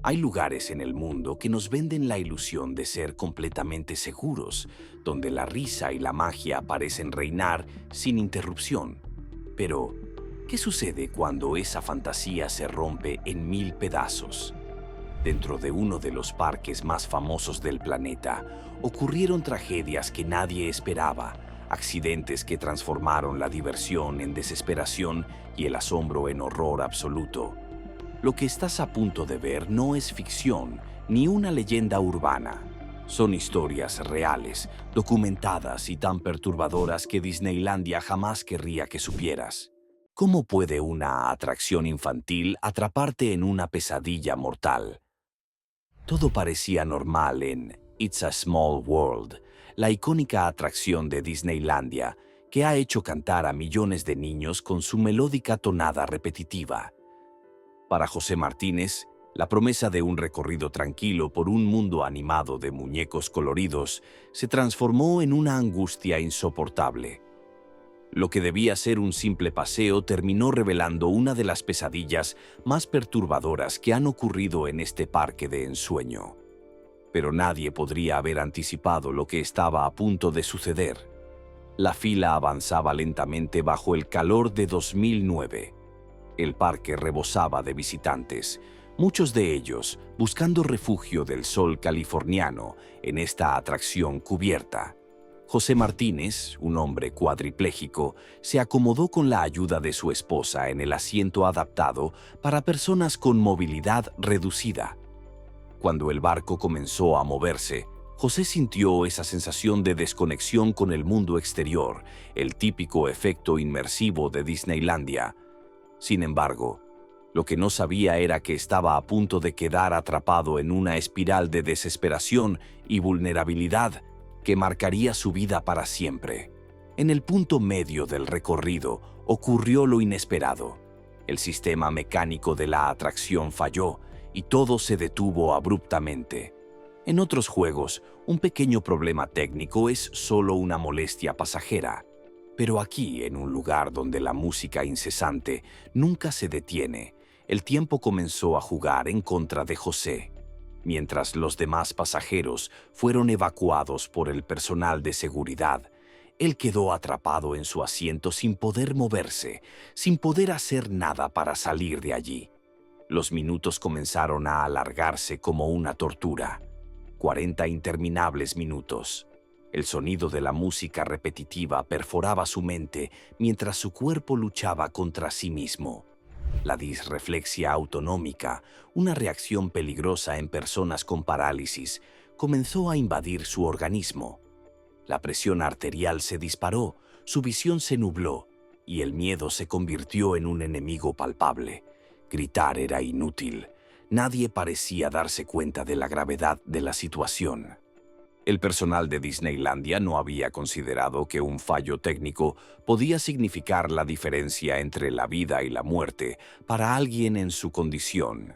Hay lugares en el mundo que nos venden la ilusión de ser completamente seguros, donde la risa y la magia parecen reinar sin interrupción. Pero, ¿qué sucede cuando esa fantasía se rompe en mil pedazos? Dentro de uno de los parques más famosos del planeta, ocurrieron tragedias que nadie esperaba, accidentes que transformaron la diversión en desesperación y el asombro en horror absoluto. Lo que estás a punto de ver no es ficción ni una leyenda urbana. Son historias reales, documentadas y tan perturbadoras que Disneylandia jamás querría que supieras. ¿Cómo puede una atracción infantil atraparte en una pesadilla mortal? Todo parecía normal en It's a Small World, la icónica atracción de Disneylandia, que ha hecho cantar a millones de niños con su melódica tonada repetitiva. Para José Martínez, la promesa de un recorrido tranquilo por un mundo animado de muñecos coloridos se transformó en una angustia insoportable. Lo que debía ser un simple paseo terminó revelando una de las pesadillas más perturbadoras que han ocurrido en este parque de ensueño. Pero nadie podría haber anticipado lo que estaba a punto de suceder. La fila avanzaba lentamente bajo el calor de 2009. El parque rebosaba de visitantes, muchos de ellos buscando refugio del sol californiano en esta atracción cubierta. José Martínez, un hombre cuadripléjico, se acomodó con la ayuda de su esposa en el asiento adaptado para personas con movilidad reducida. Cuando el barco comenzó a moverse, José sintió esa sensación de desconexión con el mundo exterior, el típico efecto inmersivo de Disneylandia. Sin embargo, lo que no sabía era que estaba a punto de quedar atrapado en una espiral de desesperación y vulnerabilidad que marcaría su vida para siempre. En el punto medio del recorrido ocurrió lo inesperado. El sistema mecánico de la atracción falló y todo se detuvo abruptamente. En otros juegos, un pequeño problema técnico es solo una molestia pasajera. Pero aquí, en un lugar donde la música incesante nunca se detiene, el tiempo comenzó a jugar en contra de José. Mientras los demás pasajeros fueron evacuados por el personal de seguridad, él quedó atrapado en su asiento sin poder moverse, sin poder hacer nada para salir de allí. Los minutos comenzaron a alargarse como una tortura. 40 interminables minutos. El sonido de la música repetitiva perforaba su mente mientras su cuerpo luchaba contra sí mismo. La disreflexia autonómica, una reacción peligrosa en personas con parálisis, comenzó a invadir su organismo. La presión arterial se disparó, su visión se nubló y el miedo se convirtió en un enemigo palpable. Gritar era inútil. Nadie parecía darse cuenta de la gravedad de la situación. El personal de Disneylandia no había considerado que un fallo técnico podía significar la diferencia entre la vida y la muerte para alguien en su condición.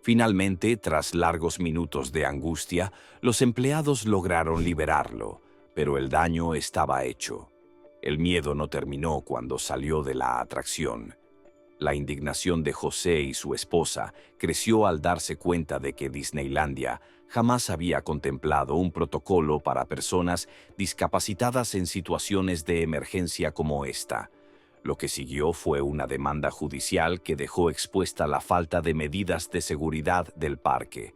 Finalmente, tras largos minutos de angustia, los empleados lograron liberarlo, pero el daño estaba hecho. El miedo no terminó cuando salió de la atracción. La indignación de José y su esposa creció al darse cuenta de que Disneylandia jamás había contemplado un protocolo para personas discapacitadas en situaciones de emergencia como esta. Lo que siguió fue una demanda judicial que dejó expuesta la falta de medidas de seguridad del parque.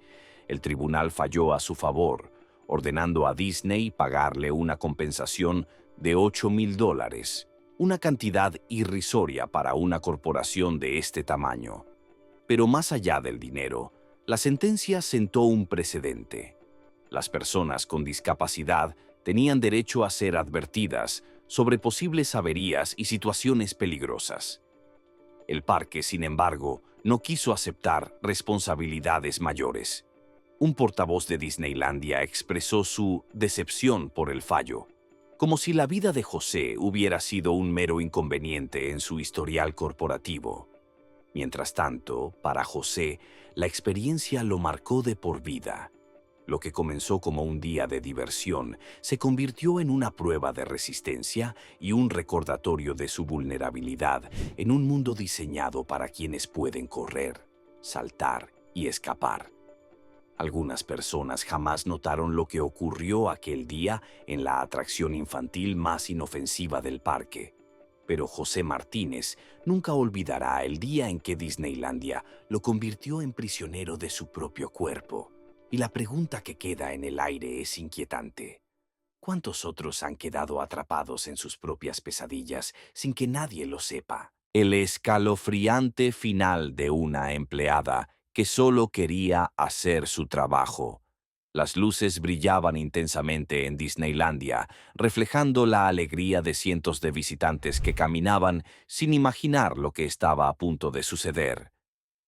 El tribunal falló a su favor, ordenando a Disney pagarle una compensación de $8,000. Una cantidad irrisoria para una corporación de este tamaño. Pero más allá del dinero, la sentencia sentó un precedente. Las personas con discapacidad tenían derecho a ser advertidas sobre posibles averías y situaciones peligrosas. El parque, sin embargo, no quiso aceptar responsabilidades mayores. Un portavoz de Disneylandia expresó su decepción por el fallo, como si la vida de José hubiera sido un mero inconveniente en su historial corporativo. Mientras tanto, para José, la experiencia lo marcó de por vida. Lo que comenzó como un día de diversión se convirtió en una prueba de resistencia y un recordatorio de su vulnerabilidad en un mundo diseñado para quienes pueden correr, saltar y escapar. Algunas personas jamás notaron lo que ocurrió aquel día en la atracción infantil más inofensiva del parque. Pero José Martínez nunca olvidará el día en que Disneylandia lo convirtió en prisionero de su propio cuerpo. Y la pregunta que queda en el aire es inquietante. ¿Cuántos otros han quedado atrapados en sus propias pesadillas sin que nadie lo sepa? El escalofriante final de una empleada que solo quería hacer su trabajo. Las luces brillaban intensamente en Disneylandia, reflejando la alegría de cientos de visitantes que caminaban sin imaginar lo que estaba a punto de suceder.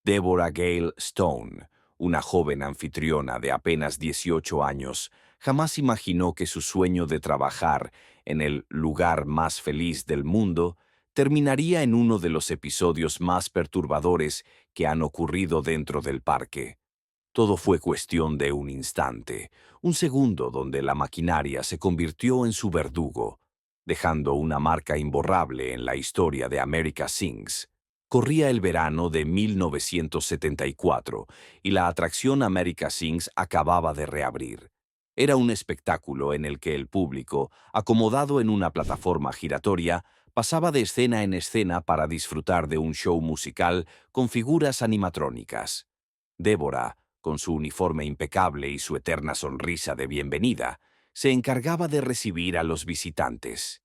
Deborah Gale Stone, una joven anfitriona de apenas 18 años, jamás imaginó que su sueño de trabajar en el lugar más feliz del mundo terminaría en uno de los episodios más perturbadores que han ocurrido dentro del parque. Todo fue cuestión de un instante, un segundo donde la maquinaria se convirtió en su verdugo, dejando una marca imborrable en la historia de America Sings. Corría el verano de 1974 y la atracción America Sings acababa de reabrir. Era un espectáculo en el que el público, acomodado en una plataforma giratoria, pasaba de escena en escena para disfrutar de un show musical con figuras animatrónicas. Débora, con su uniforme impecable y su eterna sonrisa de bienvenida, se encargaba de recibir a los visitantes.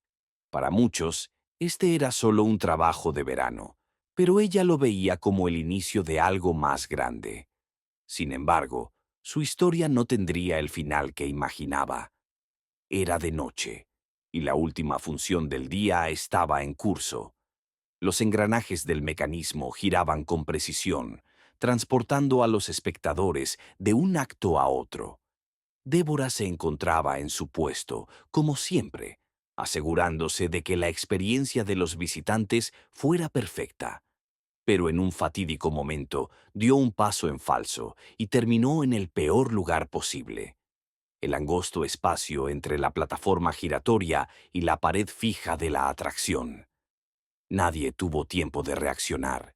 Para muchos, este era solo un trabajo de verano, pero ella lo veía como el inicio de algo más grande. Sin embargo, su historia no tendría el final que imaginaba. Era de noche, y la última función del día estaba en curso. Los engranajes del mecanismo giraban con precisión, transportando a los espectadores de un acto a otro. Débora se encontraba en su puesto, como siempre, asegurándose de que la experiencia de los visitantes fuera perfecta. Pero en un fatídico momento dio un paso en falso y terminó en el peor lugar posible. El angosto espacio entre la plataforma giratoria y la pared fija de la atracción. Nadie tuvo tiempo de reaccionar.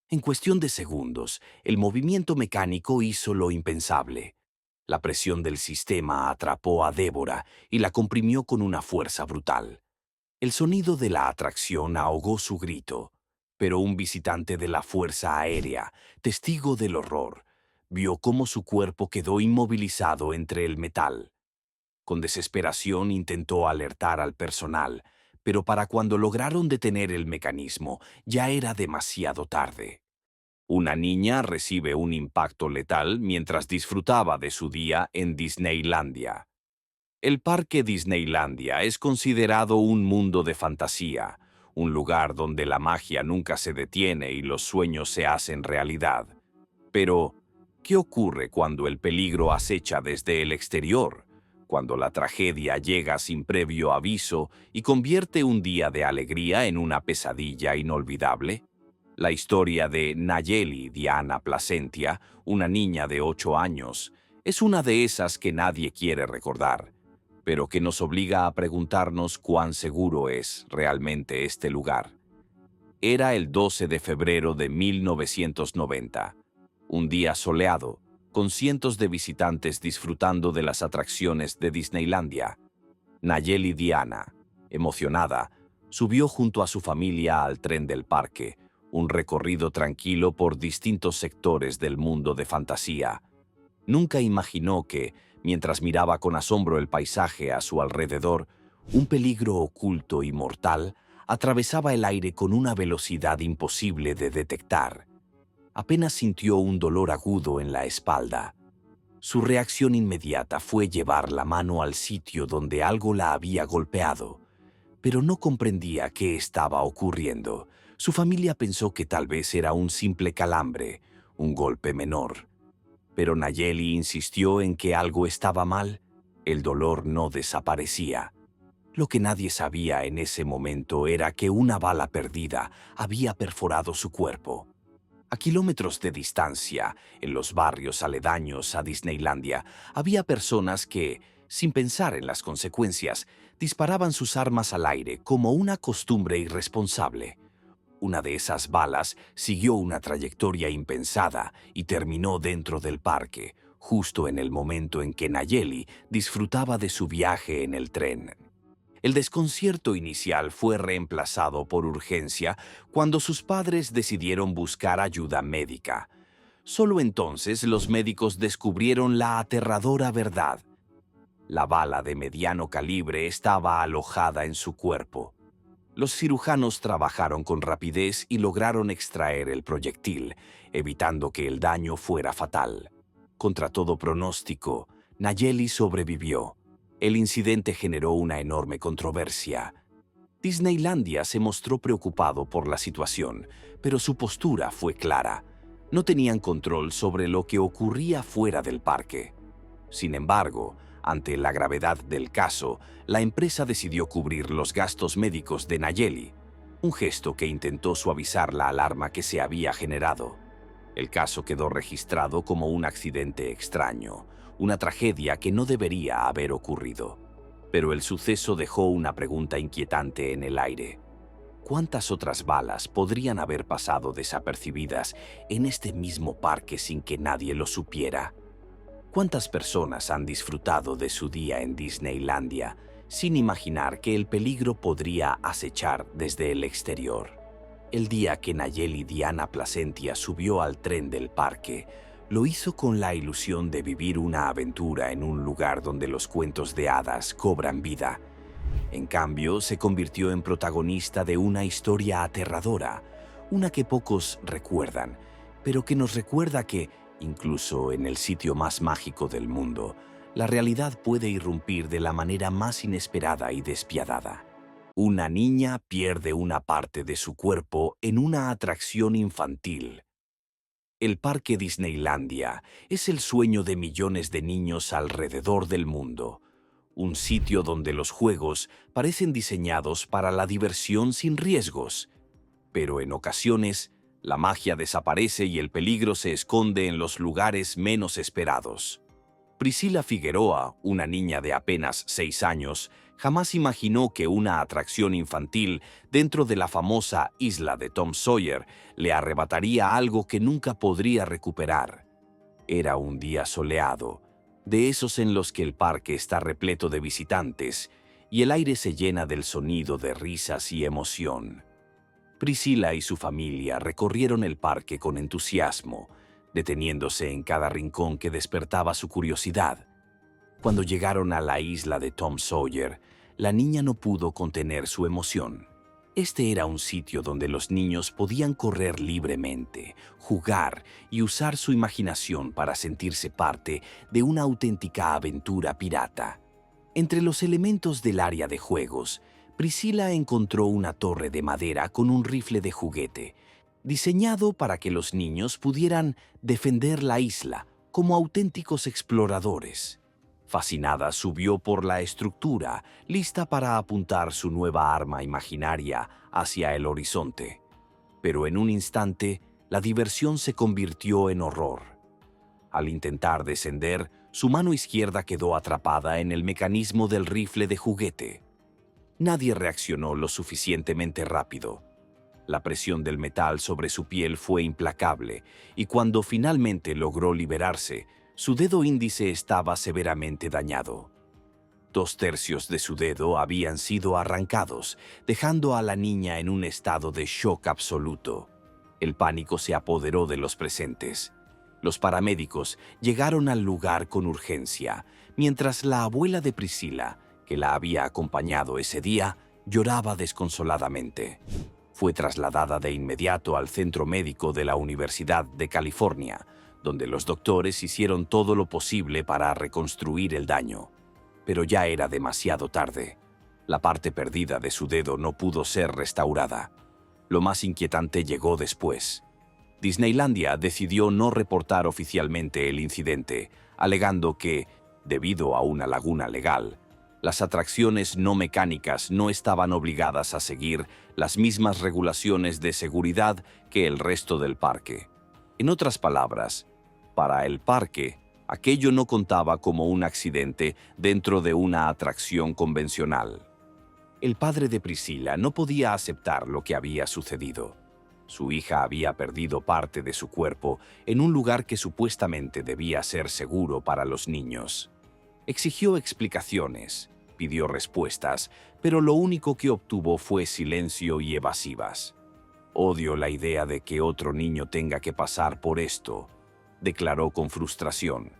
En cuestión de segundos, el movimiento mecánico hizo lo impensable. La presión del sistema atrapó a Débora y la comprimió con una fuerza brutal. El sonido de la atracción ahogó su grito, pero un visitante de la Fuerza Aérea, testigo del horror, vio cómo su cuerpo quedó inmovilizado entre el metal. Con desesperación intentó alertar al personal, pero para cuando lograron detener el mecanismo, ya era demasiado tarde. Una niña recibe un impacto letal mientras disfrutaba de su día en Disneylandia. El parque Disneylandia es considerado un mundo de fantasía, un lugar donde la magia nunca se detiene y los sueños se hacen realidad. Pero, ¿qué ocurre cuando el peligro acecha desde el exterior? Cuando la tragedia llega sin previo aviso y convierte un día de alegría en una pesadilla inolvidable. La historia de Nayeli Diana Placentia, una niña de 8 años, es una de esas que nadie quiere recordar, pero que nos obliga a preguntarnos cuán seguro es realmente este lugar. Era el 12 de febrero de 1990, un día soleado, con cientos de visitantes disfrutando de las atracciones de Disneylandia. Nayeli Diana, emocionada, subió junto a su familia al tren del parque, un recorrido tranquilo por distintos sectores del mundo de fantasía. Nunca imaginó que, mientras miraba con asombro el paisaje a su alrededor, un peligro oculto y mortal atravesaba el aire con una velocidad imposible de detectar. Apenas sintió un dolor agudo en la espalda. Su reacción inmediata fue llevar la mano al sitio donde algo la había golpeado, pero no comprendía qué estaba ocurriendo. Su familia pensó que tal vez era un simple calambre, un golpe menor. Pero Nayeli insistió en que algo estaba mal. El dolor no desaparecía. Lo que nadie sabía en ese momento era que una bala perdida había perforado su cuerpo. A kilómetros de distancia, en los barrios aledaños a Disneylandia, había personas que, sin pensar en las consecuencias, disparaban sus armas al aire como una costumbre irresponsable. una de esas balas siguió una trayectoria impensada y terminó dentro del parque, justo en el momento en que Nayeli disfrutaba de su viaje en el tren. El desconcierto inicial fue reemplazado por urgencia cuando sus padres decidieron buscar ayuda médica. Solo entonces los médicos descubrieron la aterradora verdad. La bala de mediano calibre estaba alojada en su cuerpo. Los cirujanos trabajaron con rapidez y lograron extraer el proyectil, evitando que el daño fuera fatal. Contra todo pronóstico, Nayeli sobrevivió. El incidente generó una enorme controversia. Disneylandia se mostró preocupado por la situación, pero su postura fue clara. No tenían control sobre lo que ocurría fuera del parque. Sin embargo, ante la gravedad del caso, la empresa decidió cubrir los gastos médicos de Nayeli, un gesto que intentó suavizar la alarma que se había generado. El caso quedó registrado como un accidente extraño, una tragedia que no debería haber ocurrido. Pero el suceso dejó una pregunta inquietante en el aire. ¿Cuántas otras balas podrían haber pasado desapercibidas en este mismo parque sin que nadie lo supiera? ¿Cuántas personas han disfrutado de su día en Disneylandia sin imaginar que el peligro podría acechar desde el exterior? El día que Nayeli Diana Placentia subió al tren del parque, lo hizo con la ilusión de vivir una aventura en un lugar donde los cuentos de hadas cobran vida. En cambio, se convirtió en protagonista de una historia aterradora, una que pocos recuerdan, pero que nos recuerda que, incluso en el sitio más mágico del mundo, la realidad puede irrumpir de la manera más inesperada y despiadada. Una niña pierde una parte de su cuerpo en una atracción infantil. El Parque Disneylandia es el sueño de millones de niños alrededor del mundo, un sitio donde los juegos parecen diseñados para la diversión sin riesgos, pero en ocasiones la magia desaparece y el peligro se esconde en los lugares menos esperados. Priscila Figueroa, una niña de apenas 6 años, jamás imaginó que una atracción infantil dentro de la famosa isla de Tom Sawyer le arrebataría algo que nunca podría recuperar. Era un día soleado, de esos en los que el parque está repleto de visitantes y el aire se llena del sonido de risas y emoción. Priscila y su familia recorrieron el parque con entusiasmo, deteniéndose en cada rincón que despertaba su curiosidad. Cuando llegaron a la isla de Tom Sawyer, la niña no pudo contener su emoción. Este era un sitio donde los niños podían correr libremente, jugar y usar su imaginación para sentirse parte de una auténtica aventura pirata. Entre los elementos del área de juegos, Priscila encontró una torre de madera con un rifle de juguete, diseñado para que los niños pudieran defender la isla como auténticos exploradores. Fascinada, subió por la estructura, lista para apuntar su nueva arma imaginaria hacia el horizonte. Pero en un instante, la diversión se convirtió en horror. Al intentar descender, su mano izquierda quedó atrapada en el mecanismo del rifle de juguete. Nadie reaccionó lo suficientemente rápido. La presión del metal sobre su piel fue implacable, y cuando finalmente logró liberarse, su dedo índice estaba severamente dañado. 2/3 de su dedo habían sido arrancados, dejando a la niña en un estado de shock absoluto. El pánico se apoderó de los presentes. Los paramédicos llegaron al lugar con urgencia, mientras la abuela de Priscila, que la había acompañado ese día, lloraba desconsoladamente. Fue trasladada de inmediato al centro médico de la Universidad de California, donde los doctores hicieron todo lo posible para reconstruir el daño. Pero ya era demasiado tarde. La parte perdida de su dedo no pudo ser restaurada. Lo más inquietante llegó después. Disneylandia decidió no reportar oficialmente el incidente, alegando que, debido a una laguna legal, las atracciones no mecánicas no estaban obligadas a seguir las mismas regulaciones de seguridad que el resto del parque. En otras palabras, para el parque, aquello no contaba como un accidente dentro de una atracción convencional. El padre de Priscila no podía aceptar lo que había sucedido. Su hija había perdido parte de su cuerpo en un lugar que supuestamente debía ser seguro para los niños. Exigió explicaciones, pidió respuestas, pero lo único que obtuvo fue silencio y evasivas. «Odio la idea de que otro niño tenga que pasar por esto», declaró con frustración.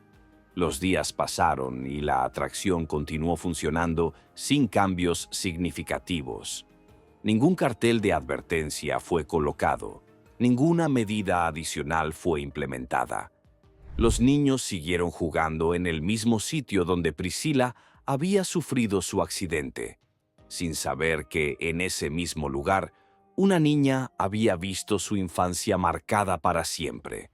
Los días pasaron y la atracción continuó funcionando sin cambios significativos. Ningún cartel de advertencia fue colocado, ninguna medida adicional fue implementada. Los niños siguieron jugando en el mismo sitio donde Priscilla había sufrido su accidente, sin saber que en ese mismo lugar una niña había visto su infancia marcada para siempre.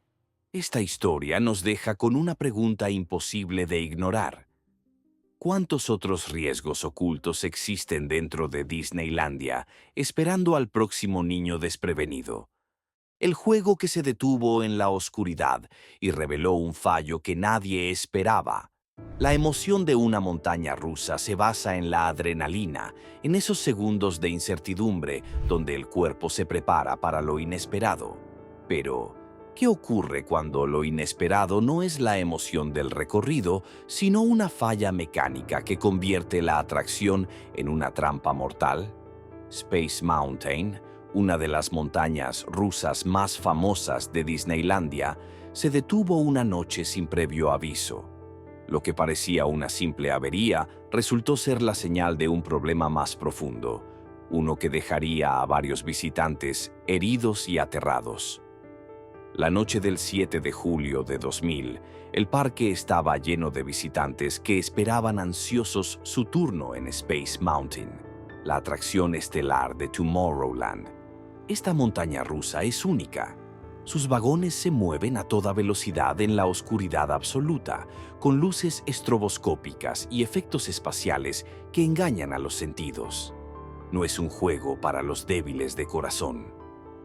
Esta historia nos deja con una pregunta imposible de ignorar. ¿Cuántos otros riesgos ocultos existen dentro de Disneylandia, esperando al próximo niño desprevenido? El juego que se detuvo en la oscuridad y reveló un fallo que nadie esperaba. La emoción de una montaña rusa se basa en la adrenalina, en esos segundos de incertidumbre donde el cuerpo se prepara para lo inesperado. Pero, ¿qué ocurre cuando lo inesperado no es la emoción del recorrido, sino una falla mecánica que convierte la atracción en una trampa mortal? Space Mountain, una de las montañas rusas más famosas de Disneylandia, se detuvo una noche sin previo aviso. Lo que parecía una simple avería resultó ser la señal de un problema más profundo, uno que dejaría a varios visitantes heridos y aterrados. La noche del 7 de julio de 2000, el parque estaba lleno de visitantes que esperaban ansiosos su turno en Space Mountain, la atracción estelar de Tomorrowland. Esta montaña rusa es única. Sus vagones se mueven a toda velocidad en la oscuridad absoluta, con luces estroboscópicas y efectos espaciales que engañan a los sentidos. No es un juego para los débiles de corazón.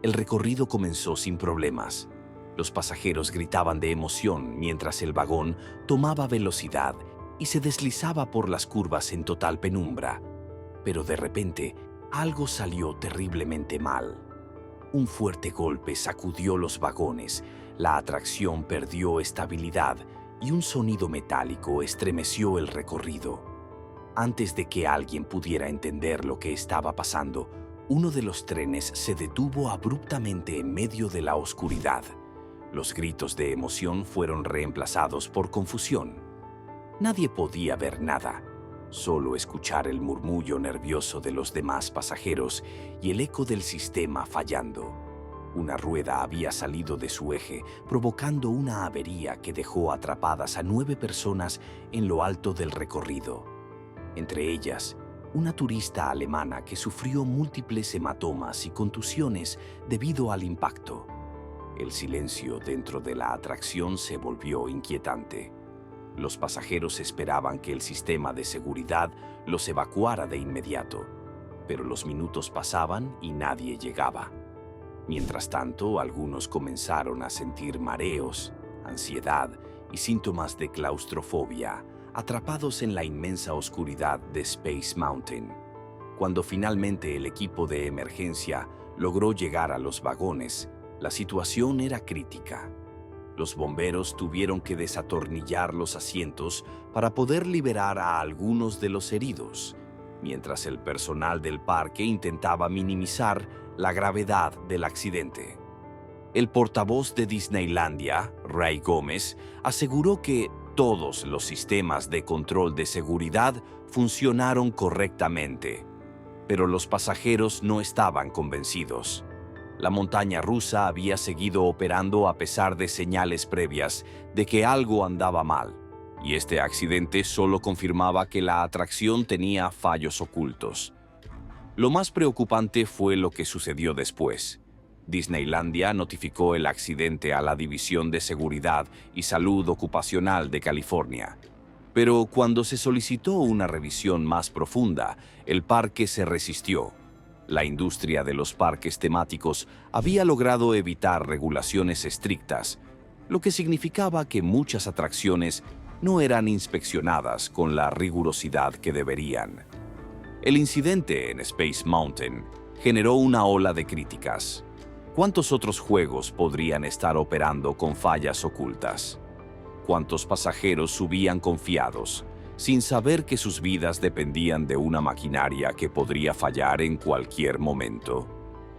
El recorrido comenzó sin problemas. Los pasajeros gritaban de emoción mientras el vagón tomaba velocidad y se deslizaba por las curvas en total penumbra. Pero de repente, algo salió terriblemente mal. Un fuerte golpe sacudió los vagones, la atracción perdió estabilidad y un sonido metálico estremeció el recorrido. Antes de que alguien pudiera entender lo que estaba pasando, uno de los trenes se detuvo abruptamente en medio de la oscuridad. Los gritos de emoción fueron reemplazados por confusión. Nadie podía ver nada, solo escuchar el murmullo nervioso de los demás pasajeros y el eco del sistema fallando. Una rueda había salido de su eje, provocando una avería que dejó atrapadas a 9 personas en lo alto del recorrido. Entre ellas, una turista alemana que sufrió múltiples hematomas y contusiones debido al impacto. El silencio dentro de la atracción se volvió inquietante. Los pasajeros esperaban que el sistema de seguridad los evacuara de inmediato, pero los minutos pasaban y nadie llegaba. Mientras tanto, algunos comenzaron a sentir mareos, ansiedad y síntomas de claustrofobia, atrapados en la inmensa oscuridad de Space Mountain. Cuando finalmente el equipo de emergencia logró llegar a los vagones, la situación era crítica. Los bomberos tuvieron que desatornillar los asientos para poder liberar a algunos de los heridos, mientras el personal del parque intentaba minimizar la gravedad del accidente. El portavoz de Disneylandia, Ray Gómez, aseguró que todos los sistemas de control de seguridad funcionaron correctamente, pero los pasajeros no estaban convencidos. La montaña rusa había seguido operando a pesar de señales previas de que algo andaba mal, y este accidente solo confirmaba que la atracción tenía fallos ocultos. Lo más preocupante fue lo que sucedió después. Disneylandia notificó el accidente a la División de Seguridad y Salud Ocupacional de California. Pero cuando se solicitó una revisión más profunda, el parque se resistió. La industria de los parques temáticos había logrado evitar regulaciones estrictas, lo que significaba que muchas atracciones no eran inspeccionadas con la rigurosidad que deberían. El incidente en Space Mountain generó una ola de críticas. ¿Cuántos otros juegos podrían estar operando con fallas ocultas? ¿Cuántos pasajeros subían confiados, sin saber que sus vidas dependían de una maquinaria que podría fallar en cualquier momento?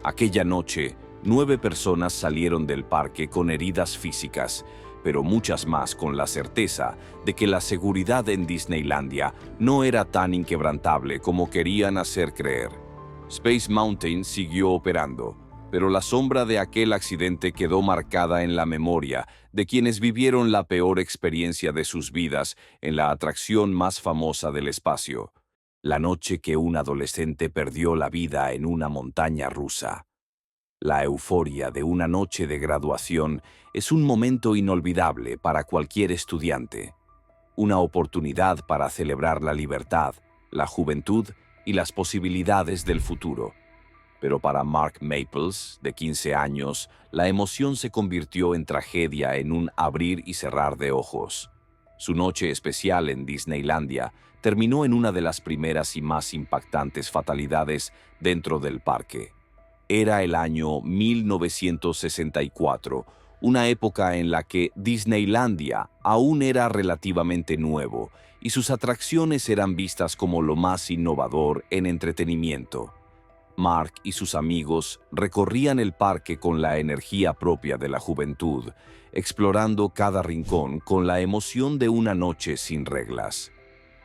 Aquella noche, 9 personas salieron del parque con heridas físicas, pero muchas más con la certeza de que la seguridad en Disneylandia no era tan inquebrantable como querían hacer creer. Space Mountain siguió operando, pero la sombra de aquel accidente quedó marcada en la memoria de quienes vivieron la peor experiencia de sus vidas en la atracción más famosa del espacio, la noche que un adolescente perdió la vida en una montaña rusa. La euforia de una noche de graduación es un momento inolvidable para cualquier estudiante, una oportunidad para celebrar la libertad, la juventud y las posibilidades del futuro. Pero para Mark Maples, de 15 años, la emoción se convirtió en tragedia en un abrir y cerrar de ojos. Su noche especial en Disneylandia terminó en una de las primeras y más impactantes fatalidades dentro del parque. Era el año 1964, una época en la que Disneylandia aún era relativamente nuevo y sus atracciones eran vistas como lo más innovador en entretenimiento. Mark y sus amigos recorrían el parque con la energía propia de la juventud, explorando cada rincón con la emoción de una noche sin reglas.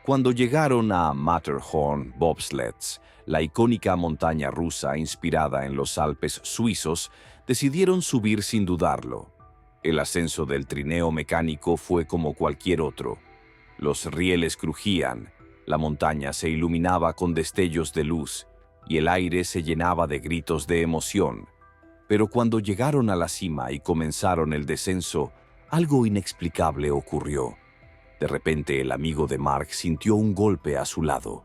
Cuando llegaron a Matterhorn Bobsleds, la icónica montaña rusa inspirada en los Alpes suizos, decidieron subir sin dudarlo. El ascenso del trineo mecánico fue como cualquier otro. Los rieles crujían, la montaña se iluminaba con destellos de luz, y el aire se llenaba de gritos de emoción. Pero cuando llegaron a la cima y comenzaron el descenso, algo inexplicable ocurrió. De repente el amigo de Mark sintió un golpe a su lado.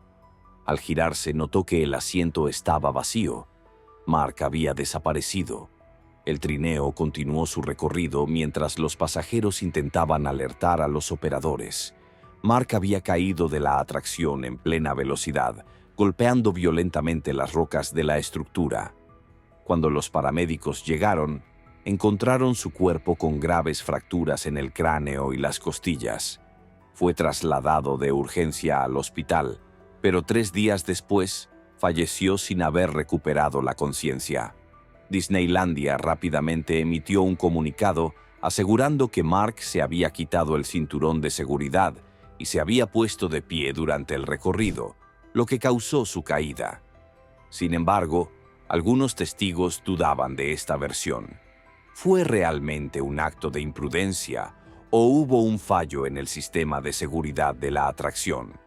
Al girarse notó que el asiento estaba vacío. Mark había desaparecido. El trineo continuó su recorrido mientras los pasajeros intentaban alertar a los operadores. Mark había caído de la atracción en plena velocidad, golpeando violentamente las rocas de la estructura. Cuando los paramédicos llegaron, encontraron su cuerpo con graves fracturas en el cráneo y las costillas. Fue trasladado de urgencia al hospital, pero 3 días después falleció sin haber recuperado la conciencia. Disneylandia rápidamente emitió un comunicado asegurando que Mark se había quitado el cinturón de seguridad y se había puesto de pie durante el recorrido, lo que causó su caída. Sin embargo, algunos testigos dudaban de esta versión. ¿Fue realmente un acto de imprudencia o hubo un fallo en el sistema de seguridad de la atracción?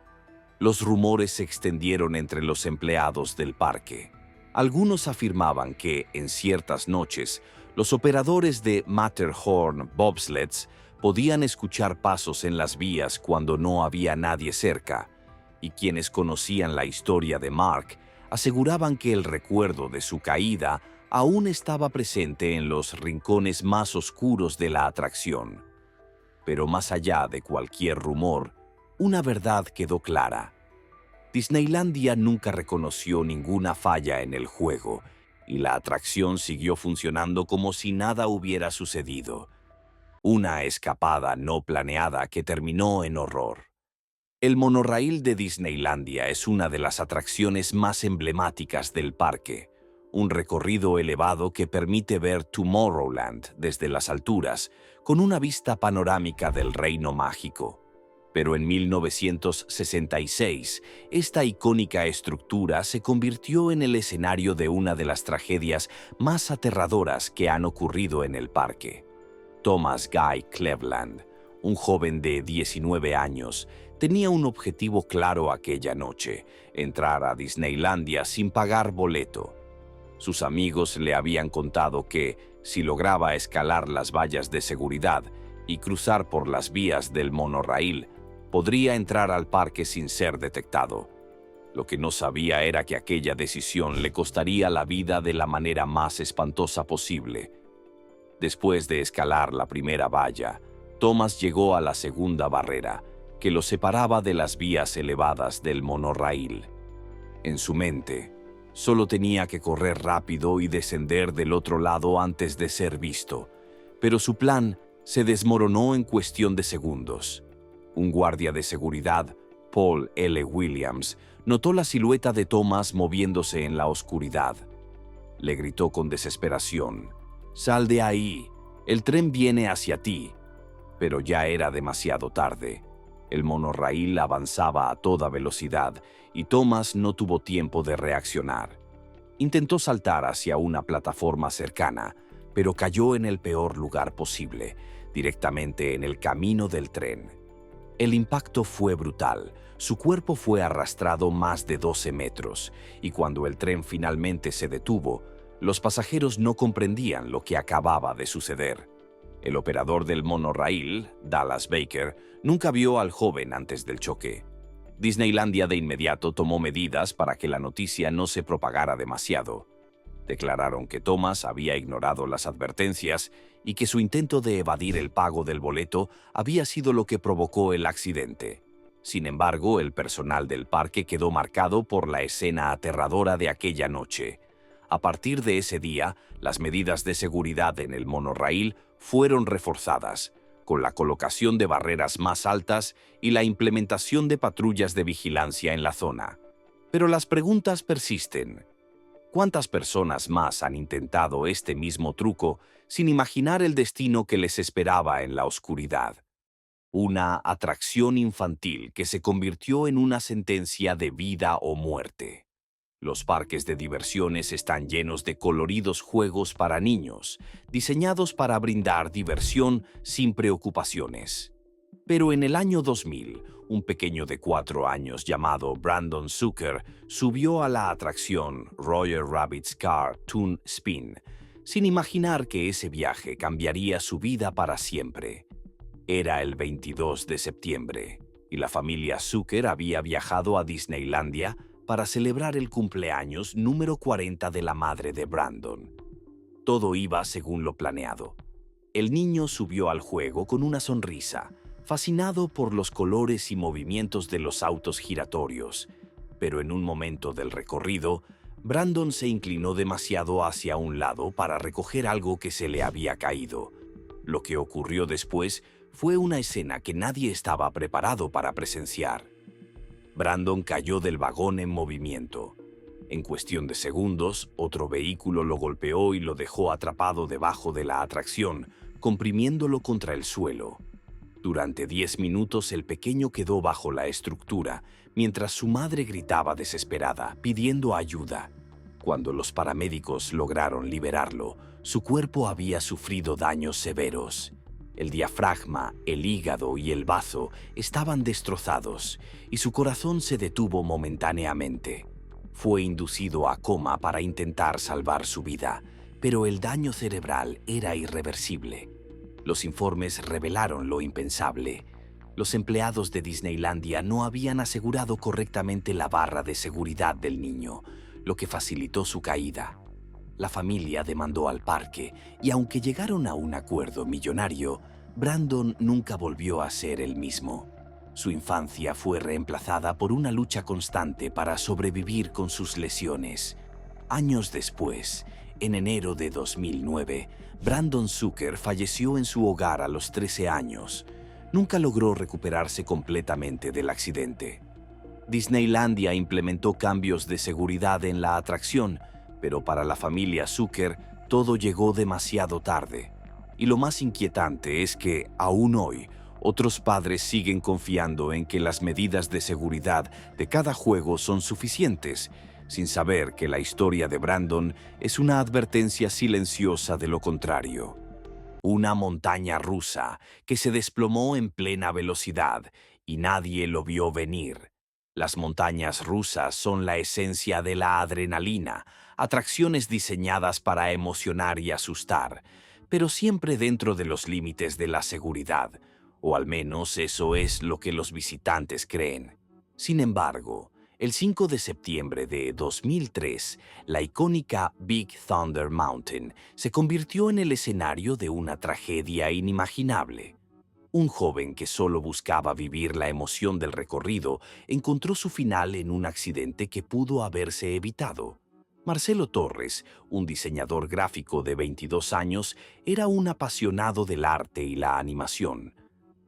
Los rumores se extendieron entre los empleados del parque. Algunos afirmaban que, en ciertas noches, los operadores de Matterhorn Bobsleds podían escuchar pasos en las vías cuando no había nadie cerca, y quienes conocían la historia de Mark aseguraban que el recuerdo de su caída aún estaba presente en los rincones más oscuros de la atracción. Pero más allá de cualquier rumor, una verdad quedó clara. Disneylandia nunca reconoció ninguna falla en el juego, y la atracción siguió funcionando como si nada hubiera sucedido. Una escapada no planeada que terminó en horror. El monorraíl de Disneylandia es una de las atracciones más emblemáticas del parque, un recorrido elevado que permite ver Tomorrowland desde las alturas, con una vista panorámica del Reino Mágico. Pero en 1966, esta icónica estructura se convirtió en el escenario de una de las tragedias más aterradoras que han ocurrido en el parque. Thomas Guy Cleveland, un joven de 19 años, tenía un objetivo claro aquella noche: entrar a Disneylandia sin pagar boleto. Sus amigos le habían contado que, si lograba escalar las vallas de seguridad y cruzar por las vías del monorraíl, podría entrar al parque sin ser detectado. Lo que no sabía era que aquella decisión le costaría la vida de la manera más espantosa posible. Después de escalar la primera valla, Thomas llegó a la segunda barrera, que lo separaba de las vías elevadas del monorraíl. En su mente, Solo tenía que correr rápido y descender del otro lado antes de ser visto, pero su plan se desmoronó en cuestión de segundos. Un guardia de seguridad, Paul L. Williams, notó la silueta de Thomas moviéndose en la oscuridad. Le gritó con desesperación: «¡Sal de ahí! El tren viene hacia ti». Pero ya era demasiado tarde. El monorraíl avanzaba a toda velocidad y Thomas no tuvo tiempo de reaccionar. Intentó saltar hacia una plataforma cercana, pero cayó en el peor lugar posible, directamente en el camino del tren. El impacto fue brutal. Su cuerpo fue arrastrado más de 12 metros, y cuando el tren finalmente se detuvo, los pasajeros no comprendían lo que acababa de suceder. El operador del monorraíl, Dallas Baker, nunca vio al joven antes del choque. Disneylandia de inmediato tomó medidas para que la noticia no se propagara demasiado. Declararon que Thomas había ignorado las advertencias y que su intento de evadir el pago del boleto había sido lo que provocó el accidente. Sin embargo, el personal del parque quedó marcado por la escena aterradora de aquella noche. A partir de ese día, las medidas de seguridad en el monorraíl fueron reforzadas, con la colocación de barreras más altas y la implementación de patrullas de vigilancia en la zona. Pero las preguntas persisten. ¿Cuántas personas más han intentado este mismo truco sin imaginar el destino que les esperaba en la oscuridad? Una atracción infantil que se convirtió en una sentencia de vida o muerte. Los parques de diversiones están llenos de coloridos juegos para niños, diseñados para brindar diversión sin preocupaciones. Pero en el año 2000, un pequeño de 4 años llamado Brandon Zucker subió a la atracción Roger Rabbit's Car Toon Spin, sin imaginar que ese viaje cambiaría su vida para siempre. Era el 22 de septiembre, y la familia Zucker había viajado a Disneylandia para celebrar el cumpleaños número 40 de la madre de Brandon. Todo iba según lo planeado. El niño subió al juego con una sonrisa, fascinado por los colores y movimientos de los autos giratorios, pero en un momento del recorrido, Brandon se inclinó demasiado hacia un lado para recoger algo que se le había caído. Lo que ocurrió después fue una escena que nadie estaba preparado para presenciar. Brandon cayó del vagón en movimiento. En cuestión de segundos, otro vehículo lo golpeó y lo dejó atrapado debajo de la atracción, comprimiéndolo contra el suelo. Durante 10 minutos el pequeño quedó bajo la estructura, mientras su madre gritaba desesperada, pidiendo ayuda. Cuando los paramédicos lograron liberarlo, su cuerpo había sufrido daños severos. El diafragma, el hígado y el bazo estaban destrozados y su corazón se detuvo momentáneamente. Fue inducido a coma para intentar salvar su vida, pero el daño cerebral era irreversible. Los informes revelaron lo impensable. Los empleados de Disneylandia no habían asegurado correctamente la barra de seguridad del niño, lo que facilitó su caída. La familia demandó al parque y aunque llegaron a un acuerdo millonario, Brandon nunca volvió a ser el mismo. Su infancia fue reemplazada por una lucha constante para sobrevivir con sus lesiones. Años después, en enero de 2009, Brandon Zucker falleció en su hogar a los 13 años. Nunca logró recuperarse completamente del accidente. Disneylandia implementó cambios de seguridad en la atracción, pero para la familia Zucker todo llegó demasiado tarde. Y lo más inquietante es que, aún hoy, otros padres siguen confiando en que las medidas de seguridad de cada juego son suficientes, sin saber que la historia de Brandon es una advertencia silenciosa de lo contrario. Una montaña rusa que se desplomó en plena velocidad y nadie lo vio venir. Las montañas rusas son la esencia de la adrenalina, atracciones diseñadas para emocionar y asustar, pero siempre dentro de los límites de la seguridad, o al menos eso es lo que los visitantes creen. Sin embargo, el 5 de septiembre de 2003, la icónica Big Thunder Mountain se convirtió en el escenario de una tragedia inimaginable. Un joven que solo buscaba vivir la emoción del recorrido encontró su final en un accidente que pudo haberse evitado. Marcelo Torres, un diseñador gráfico de 22 años, era un apasionado del arte y la animación.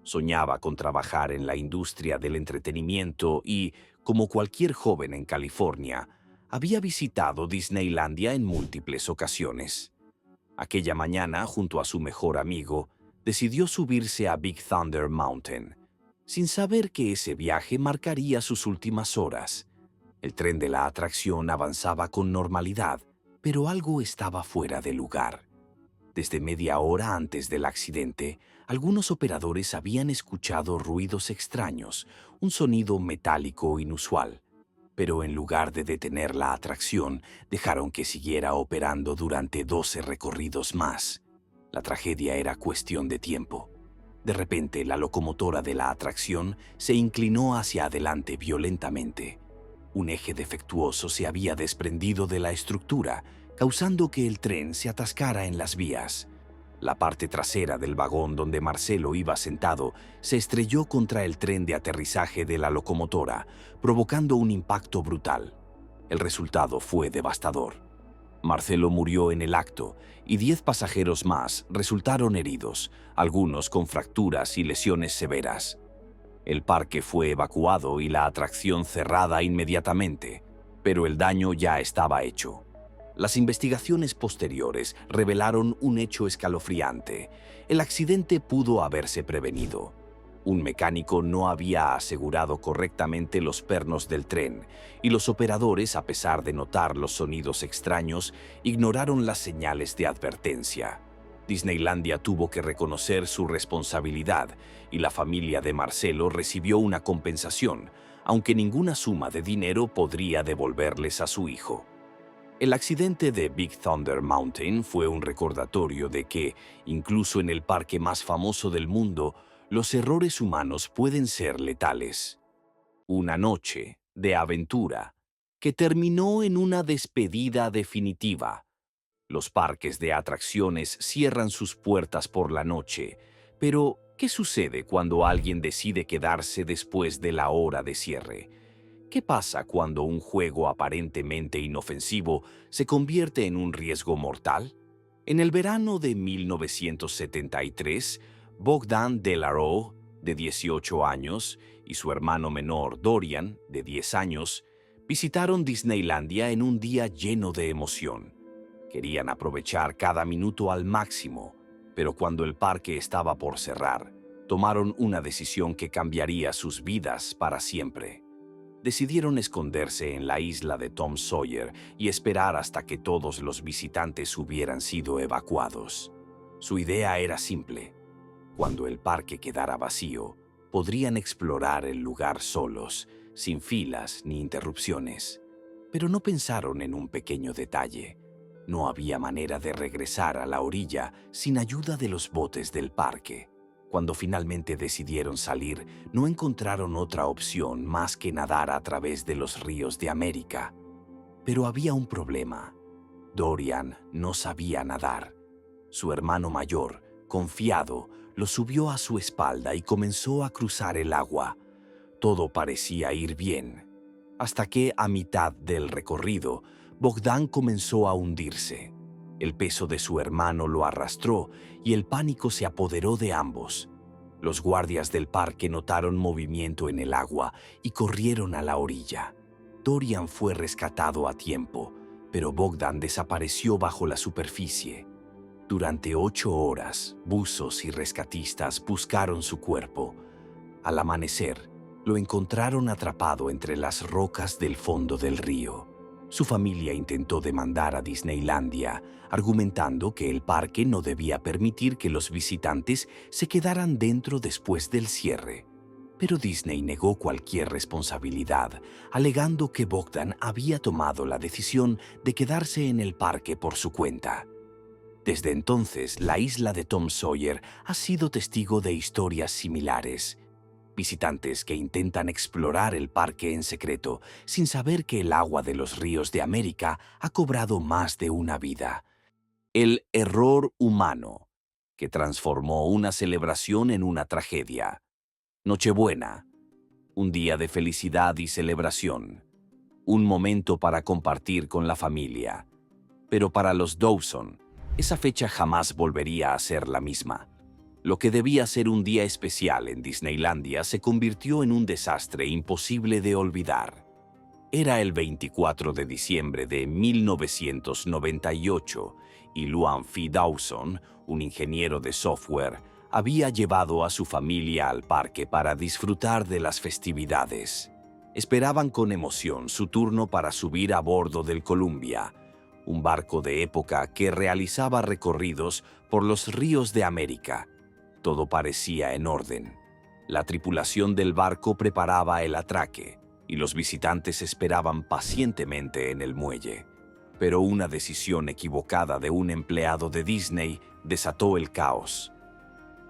Soñaba con trabajar en la industria del entretenimiento y, como cualquier joven en California, había visitado Disneylandia en múltiples ocasiones. Aquella mañana, junto a su mejor amigo, decidió subirse a Big Thunder Mountain, sin saber que ese viaje marcaría sus últimas horas. El tren de la atracción avanzaba con normalidad, pero algo estaba fuera de lugar. Desde media hora antes del accidente, algunos operadores habían escuchado ruidos extraños, un sonido metálico inusual. Pero en lugar de detener la atracción, dejaron que siguiera operando durante 12 recorridos más. La tragedia era cuestión de tiempo. De repente, la locomotora de la atracción se inclinó hacia adelante violentamente. Un eje defectuoso se había desprendido de la estructura, causando que el tren se atascara en las vías. La parte trasera del vagón donde Marcelo iba sentado se estrelló contra el tren de aterrizaje de la locomotora, provocando un impacto brutal. El resultado fue devastador. Marcelo murió en el acto y 10 pasajeros más resultaron heridos, algunos con fracturas y lesiones severas. El parque fue evacuado y la atracción cerrada inmediatamente, pero el daño ya estaba hecho. Las investigaciones posteriores revelaron un hecho escalofriante. El accidente pudo haberse prevenido. Un mecánico no había asegurado correctamente los pernos del tren, y los operadores, a pesar de notar los sonidos extraños, ignoraron las señales de advertencia. Disneylandia tuvo que reconocer su responsabilidad, y la familia de Marcelo recibió una compensación, aunque ninguna suma de dinero podría devolverles a su hijo. El accidente de Big Thunder Mountain fue un recordatorio de que, incluso en el parque más famoso del mundo, los errores humanos pueden ser letales. Una noche de aventura que terminó en una despedida definitiva. Los parques de atracciones cierran sus puertas por la noche, pero ¿qué sucede cuando alguien decide quedarse después de la hora de cierre? ¿Qué pasa cuando un juego aparentemente inofensivo se convierte en un riesgo mortal? En el verano de 1973, Bogdan Delaroe, de 18 años, y su hermano menor Dorian, de 10 años, visitaron Disneylandia en un día lleno de emoción. Querían aprovechar cada minuto al máximo, pero cuando el parque estaba por cerrar, tomaron una decisión que cambiaría sus vidas para siempre. Decidieron esconderse en la isla de Tom Sawyer y esperar hasta que todos los visitantes hubieran sido evacuados. Su idea era simple. Cuando el parque quedara vacío, podrían explorar el lugar solos, sin filas ni interrupciones. Pero no pensaron en un pequeño detalle. No había manera de regresar a la orilla sin ayuda de los botes del parque. Cuando finalmente decidieron salir, no encontraron otra opción más que nadar a través de los ríos de América. Pero había un problema. Dorian no sabía nadar. Su hermano mayor, confiado, lo subió a su espalda y comenzó a cruzar el agua. Todo parecía ir bien, hasta que, a mitad del recorrido, Bogdan comenzó a hundirse. El peso de su hermano lo arrastró y el pánico se apoderó de ambos. Los guardias del parque notaron movimiento en el agua y corrieron a la orilla. Dorian fue rescatado a tiempo, pero Bogdan desapareció bajo la superficie. Durante 8 horas, buzos y rescatistas buscaron su cuerpo. Al amanecer, lo encontraron atrapado entre las rocas del fondo del río. Su familia intentó demandar a Disneylandia, argumentando que el parque no debía permitir que los visitantes se quedaran dentro después del cierre. Pero Disney negó cualquier responsabilidad, alegando que Bogdan había tomado la decisión de quedarse en el parque por su cuenta. Desde entonces, la isla de Tom Sawyer ha sido testigo de historias similares. Visitantes que intentan explorar el parque en secreto sin saber que el agua de los ríos de América ha cobrado más de una vida. El error humano, que transformó una celebración en una tragedia. Nochebuena, un día de felicidad y celebración. un momento para compartir con la familia. Pero para los Dawson, esa fecha jamás volvería a ser la misma. Lo que debía ser un día especial en Disneylandia se convirtió en un desastre imposible de olvidar. Era el 24 de diciembre de 1998 y Luan Phi Dawson, un ingeniero de software, había llevado a su familia al parque para disfrutar de las festividades. Esperaban con emoción su turno para subir a bordo del Columbia, un barco de época que realizaba recorridos por los ríos de América. Todo parecía en orden. La tripulación del barco preparaba el atraque y los visitantes esperaban pacientemente en el muelle. Pero una decisión equivocada de un empleado de Disney desató el caos.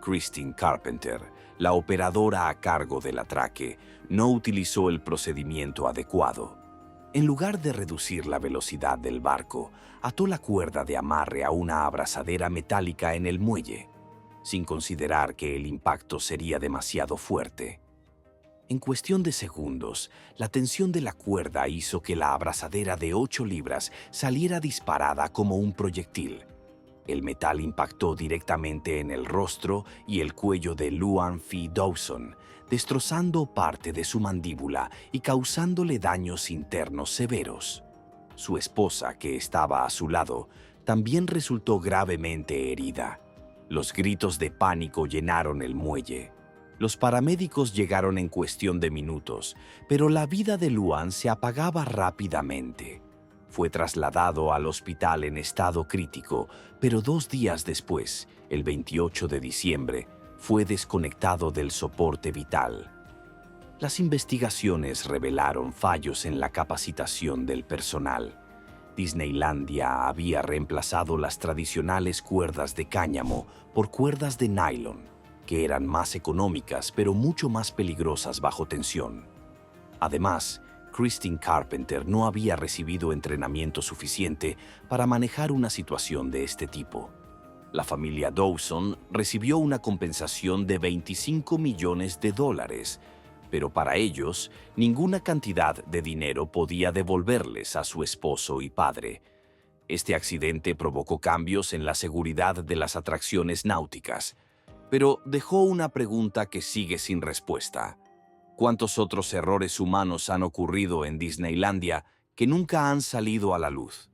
Christine Carpenter, la operadora a cargo del atraque, no utilizó el procedimiento adecuado. En lugar de reducir la velocidad del barco, ató la cuerda de amarre a una abrazadera metálica en el muelle, sin considerar que el impacto sería demasiado fuerte. En cuestión de segundos, la tensión de la cuerda hizo que la abrazadera de 8 libras saliera disparada como un proyectil. El metal impactó directamente en el rostro y el cuello de Luan Phi Dawson, destrozando parte de su mandíbula y causándole daños internos severos. Su esposa, que estaba a su lado, también resultó gravemente herida. Los gritos de pánico llenaron el muelle. Los paramédicos llegaron en cuestión de minutos, pero la vida de Luan se apagaba rápidamente. Fue trasladado al hospital en estado crítico, pero 2 días después, el 28 de diciembre, fue desconectado del soporte vital. Las investigaciones revelaron fallos en la capacitación del personal. Disneylandia había reemplazado las tradicionales cuerdas de cáñamo por cuerdas de nylon, que eran más económicas pero mucho más peligrosas bajo tensión. Además, Christine Carpenter no había recibido entrenamiento suficiente para manejar una situación de este tipo. La familia Dawson recibió una compensación de $25 millones, pero para ellos, ninguna cantidad de dinero podía devolverles a su esposo y padre. Este accidente provocó cambios en la seguridad de las atracciones náuticas, pero dejó una pregunta que sigue sin respuesta. ¿Cuántos otros errores humanos han ocurrido en Disneylandia que nunca han salido a la luz?